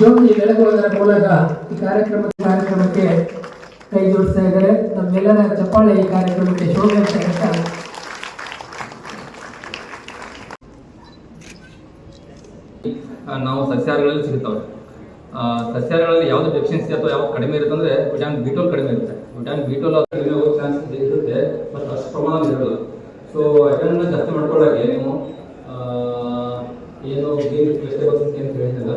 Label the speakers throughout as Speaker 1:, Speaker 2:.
Speaker 1: ಜ್ಯೋತಿ ಬೆಳಗುವುದರ ಮೂಲಕ ಈ ಕಾರ್ಯಕ್ರಮಕ್ಕೆ ಕೈ ಜೋಡಿಸ್ತಾ ಇದ್ದಾರೆ. ನಮ್ಮೆಲ್ಲರ ಚಪ್ಪಾಳೆ ಈ ಕಾರ್ಯಕ್ರಮಕ್ಕೆ ಶೋಭೆ ಅಂತ
Speaker 2: ನಾವು ಸಸ್ಯಾಹಾರಗಳಲ್ಲಿ ಸಿಗುತ್ತವೆ. ಸಸ್ಯಾಹಾರಗಳಲ್ಲಿ ಯಾವುದು ಡೆಫಿಷಿಯನ್ಸಿ ಅಥವಾ ಯಾವ್ದು ಕಡಿಮೆ ಇರುತ್ತೆ ಅಂದರೆ ವಿಟಾಮಿನ್ B12 ಕಡಿಮೆ ಇರುತ್ತೆ. ವಿಟಾಮಿನ್ B12 ಕಡಿಮೆ ಹೋಗೋ ಚಾನ್ಸಸ್ ಇರುತ್ತೆ, ಬಟ್ ಅಷ್ಟು ಪ್ರಮಾಣದಲ್ಲಿ ಇರಲ್ಲ. ಸೊ ಐರನ್ನ ಜಾಸ್ತಿ ಮಾಡ್ಕೊಳ್ಳೋಕ್ಕೆ ನೀವು ಏನು ಗ್ರೀನ್ ವೆಜಿಟೇಬಲ್ಸ್ ಅಂತ ಏನು ಹೇಳ್ತಿಲ್ಲ,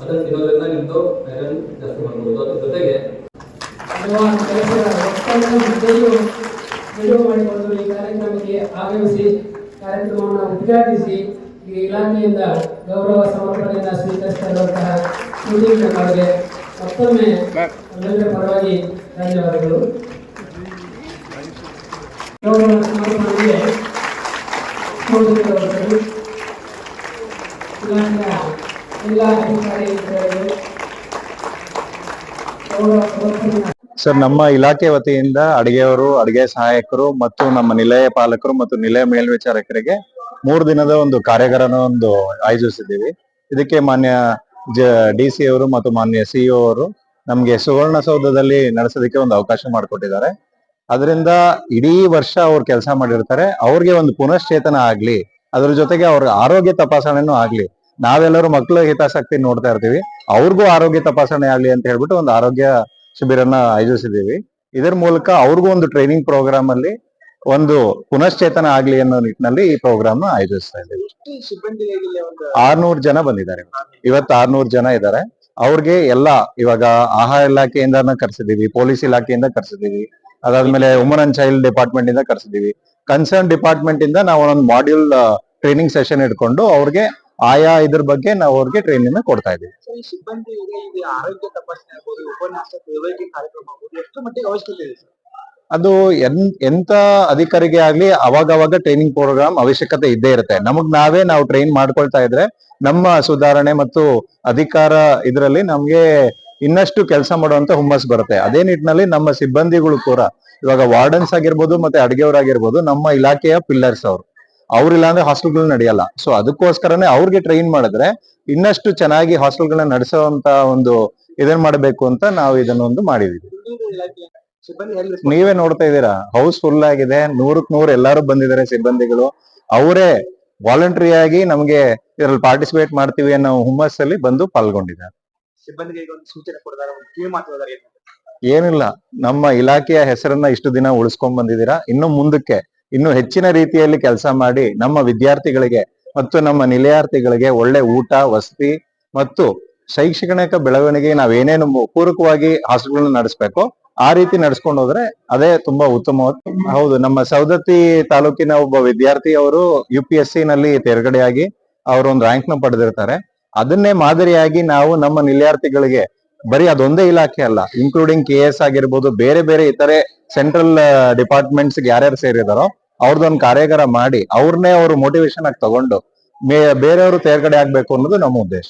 Speaker 2: ಅದನ್ನು ತಿನ್ನೋದ್ರಿಂದ ನಿಮ್ಮದು ಐರನ್ ಜಾಸ್ತಿ ಮಾಡ್ಬೋದು. ಅದ್ರ ಜೊತೆಗೆ
Speaker 1: ವಿಡಿಯೋ ಮಾಡಿಕೊಂಡು ಈ ಕಾರ್ಯಕ್ರಮಕ್ಕೆ ಆಗಮಿಸಿ ಕಾರ್ಯಕ್ರಮವನ್ನು ಉದ್ಘಾಟಿಸಿ ಈ ಇಲಾಖೆಯಿಂದ ಗೌರವ ಸಮರ್ಪಣೆಯಿಂದ ಸ್ವೀಕರಿಸ್ತಾ ಇರುವಂತಹ ಅವರಿಗೆ ಮತ್ತೊಮ್ಮೆ ಎಲ್ಲರ ಪರವಾಗಿ ಧನ್ಯವಾದಗಳು. ಗೌರವ ಸಮರ್ಪಣೆಗೆ ಇಲಾಖೆಯ ಎಲ್ಲ ಅಧಿಕಾರಿಗಳು ಗೌರವ ಸಮರ್ಪಣೆ.
Speaker 3: ಸರ್, ನಮ್ಮ ಇಲಾಖೆ ವತಿಯಿಂದ ಅಡಿಗೆಯವರು, ಅಡಿಗೆ ಸಹಾಯಕರು ಮತ್ತು ನಮ್ಮ ನಿಲಯ ಪಾಲಕರು ಮತ್ತು ನಿಲಯ ಮೇಲ್ವಿಚಾರಕರಿಗೆ 3 ದಿನದ ಒಂದು ಕಾರ್ಯಾಗಾರನ ಆಯೋಜಿಸಿದ್ದೀವಿ. ಇದಕ್ಕೆ ಮಾನ್ಯ DC ಅವರು ಮತ್ತು ಮಾನ್ಯ CEO ಅವರು ನಮ್ಗೆ ಸುವರ್ಣಸೌಧದಲ್ಲಿ ನಡೆಸೋದಕ್ಕೆ ಒಂದು ಅವಕಾಶ ಮಾಡಿಕೊಟ್ಟಿದ್ದಾರೆ. ಅದರಿಂದ ಇಡೀ ವರ್ಷ ಅವ್ರು ಕೆಲಸ ಮಾಡಿರ್ತಾರೆ, ಅವ್ರಿಗೆ ಒಂದು ಪುನಶ್ಚೇತನ ಆಗ್ಲಿ, ಅದ್ರ ಜೊತೆಗೆ ಅವ್ರ ಆರೋಗ್ಯ ತಪಾಸಣೆನೂ ಆಗ್ಲಿ. ನಾವೆಲ್ಲರೂ ಮಕ್ಕಳ ಹಿತಾಸಕ್ತಿ ನೋಡ್ತಾ ಇರ್ತೀವಿ, ಅವ್ರಿಗೂ ಆರೋಗ್ಯ ತಪಾಸಣೆ ಆಗ್ಲಿ ಅಂತ ಹೇಳ್ಬಿಟ್ಟು ಒಂದು ಆರೋಗ್ಯ ಶಿಬಿರನ ಆಯೋಜಿಸಿದ್ದೀವಿ. ಇದರ ಮೂಲಕ ಅವ್ರಿಗೂ ಒಂದು ಟ್ರೈನಿಂಗ್ ಪ್ರೋಗ್ರಾಮ್ ಅಲ್ಲಿ ಒಂದು ಪುನಶ್ಚೇತನ ಆಗ್ಲಿ ಅನ್ನೋ ನಿಟ್ಟಿನಲ್ಲಿ ಈ ಪ್ರೋಗ್ರಾಮ್ ನ ಆಯೋಜಿಸ್ತಾ ಇದ್ದೀವಿ. 600 ಜನ ಬಂದಿದ್ದಾರೆ ಇವತ್ತು. 600 ಜನ ಇದ್ದಾರೆ. ಅವ್ರಿಗೆ ಎಲ್ಲ ಇವಾಗ ಆಹಾರ ಇಲಾಖೆಯಿಂದ ಕರ್ಸಿದೀವಿ, ಪೊಲೀಸ್ ಇಲಾಖೆಯಿಂದ ಕರ್ಸಿದೀವಿ, ಅದಾದ್ಮೇಲೆ ವುಮನ್ ಅಂಡ್ ಚೈಲ್ಡ್ ಡಿಪಾರ್ಟ್ಮೆಂಟ್ ಇಂದ ಕರ್ಸಿದೀವಿ. ಕನ್ಸರ್ನ್ ಡಿಪಾರ್ಟ್ಮೆಂಟ್ ಇಂದ ನಾವು ಒಂದೊಂದು ಮಾಡ್ಯೂಲ್ ಟ್ರೈನಿಂಗ್ ಸೆಷನ್ ಇಟ್ಕೊಂಡು ಅವ್ರಿಗೆ ಆಯಾ ಇದ್ರ ಬಗ್ಗೆ ನಾವು ಅವ್ರಿಗೆ ಟ್ರೈನಿಂಗ್ ಕೊಡ್ತಾ ಇದೀವಿ.
Speaker 4: ಆರೋಗ್ಯ ತಪಾಸಣೆ ಉಪನ್ಯಾಸ ಕಾರ್ಯಕ್ರಮ ಎಷ್ಟು ಮಟ್ಟಿಗೆ ಅವಶ್ಯಕತೆ ಇದೆ?
Speaker 3: ಅದು ಎಂತ ಅಧಿಕಾರಿಗೆ ಆಗ್ಲಿ ಅವಾಗ ಟ್ರೈನಿಂಗ್ ಪ್ರೋಗ್ರಾಮ್ ಅವಶ್ಯಕತೆ ಇದ್ದೇ ಇರುತ್ತೆ. ನಾವು ಟ್ರೈನ್ ಮಾಡ್ಕೊಳ್ತಾ ಇದ್ರೆ ನಮ್ಮ ಸುಧಾರಣೆ ಮತ್ತು ಅಧಿಕಾರ ಇದರಲ್ಲಿ ನಮ್ಗೆ ಇನ್ನಷ್ಟು ಕೆಲಸ ಮಾಡುವಂತ ಹುಮ್ಮಸ್ ಬರುತ್ತೆ. ಅದೇ ನಿಟ್ಟಿನಲ್ಲಿ ನಮ್ಮ ಸಿಬ್ಬಂದಿಗಳು ಕೂಡ ಇವಾಗ ವಾರ್ಡನ್ಸ್ ಆಗಿರ್ಬೋದು ಮತ್ತೆ ಅಡಿಗೆಯವರಾಗಿರ್ಬೋದು ನಮ್ಮ ಇಲಾಖೆಯ ಪಿಲ್ಲರ್ಸ್ ಅವ್ರಿಲ್ಲ ಅಂದ್ರೆ ಹಾಸ್ಟೆಲ್ಗಳು ನಡೆಯಲ್ಲ. ಸೊ ಅದಕ್ಕೋಸ್ಕರನೇ ಅವ್ರಿಗೆ ಟ್ರೈನ್ ಮಾಡಿದ್ರೆ ಇನ್ನಷ್ಟು ಚೆನ್ನಾಗಿ ಹಾಸ್ಟೆಲ್ಗಳನ್ನ ನಡೆಸುವಂತ ಒಂದು ಇದನ್ ಮಾಡಬೇಕು ಅಂತ ನಾವು ಇದನ್ನೊಂದು ಮಾಡಿದೀವಿ. ನೀವೇ ನೋಡ್ತಾ ಇದ್ದೀರಾ, ಹೌಸ್ ಫುಲ್ ಆಗಿದೆ, 100ಕ್ಕೆ 100 ಎಲ್ಲಾರು ಬಂದಿದ್ದಾರೆ ಸಿಬ್ಬಂದಿಗಳು. ಅವರೇ ವಾಲಂಟರಿ ಆಗಿ ನಮ್ಗೆ ಇದರಲ್ಲಿ ಪಾರ್ಟಿಸಿಪೇಟ್ ಮಾಡ್ತೀವಿ ಅನ್ನೋ ಹುಮ್ಮಸ್ಸಲ್ಲಿ ಬಂದು ಪಾಲ್ಗೊಂಡಿದ್ದಾರೆ. ಏನಿಲ್ಲ, ನಮ್ಮ ಇಲಾಖೆಯ ಹೆಸರನ್ನ ಇಷ್ಟು ದಿನ ಉಳಿಸ್ಕೊಂಡ್ ಬಂದಿದ್ದೀರಾ. ಇನ್ನು ಮುಂದಕ್ಕೆ ಇನ್ನು ಹೆಚ್ಚಿನ ರೀತಿಯಲ್ಲಿ ಕೆಲಸ ಮಾಡಿ ನಮ್ಮ ವಿದ್ಯಾರ್ಥಿಗಳಿಗೆ ಮತ್ತು ನಮ್ಮ ನಿಲಯಾರ್ಥಿಗಳಿಗೆ ಒಳ್ಳೆ ಊಟ, ವಸತಿ ಮತ್ತು ಶೈಕ್ಷಣಿಕ ಬೆಳವಣಿಗೆ ನಾವೇನೇನು ಪೂರಕವಾಗಿ ಹಾಸ್ಟೆಲ್ಗಳನ್ನ ನಡೆಸ್ಬೇಕು ಆ ರೀತಿ ನಡ್ಸ್ಕೊಂಡು ಹೋದ್ರೆ ಅದೇ ತುಂಬಾ ಉತ್ತಮವಾದ. ಹೌದು, ನಮ್ಮ ಸವದತ್ತಿ ತಾಲೂಕಿನ ಒಬ್ಬ ವಿದ್ಯಾರ್ಥಿ ಅವರು UPSC ನಲ್ಲಿ ತೇರ್ಗಡೆಯಾಗಿ ಅವರು ಒಂದು ರ್ಯಾಂಕ್ ನ ಪಡೆದಿರ್ತಾರೆ. ಅದನ್ನೇ ಮಾದರಿಯಾಗಿ ನಾವು ನಮ್ಮ ನಿಲಯಾರ್ಥಿಗಳಿಗೆ ಬರೀ ಅದೊಂದೇ ಇಲಾಖೆ ಅಲ್ಲ, ಇನ್ಕ್ಲೂಡಿಂಗ್ KS ಆಗಿರ್ಬೋದು, ಬೇರೆ ಬೇರೆ ಇತರೆ ಸೆಂಟ್ರಲ್ ಡಿಪಾರ್ಟ್ಮೆಂಟ್ಸ್ ಯಾರ್ಯಾರು ಸೇರಿದಾರೋ ಅವ್ರದ್ದೊಂದು ಕಾರ್ಯಾಗಾರ ಮಾಡಿ ಅವ್ರನ್ನೇ ಅವರು ಮೋಟಿವೇಶನ್ ಆಗಿ ತಗೊಂಡು ಬೇರೆಯವರು ತೇರ್ಗಡೆ ಆಗ್ಬೇಕು ಅನ್ನೋದು ನಮ್ಮ ಉದ್ದೇಶ.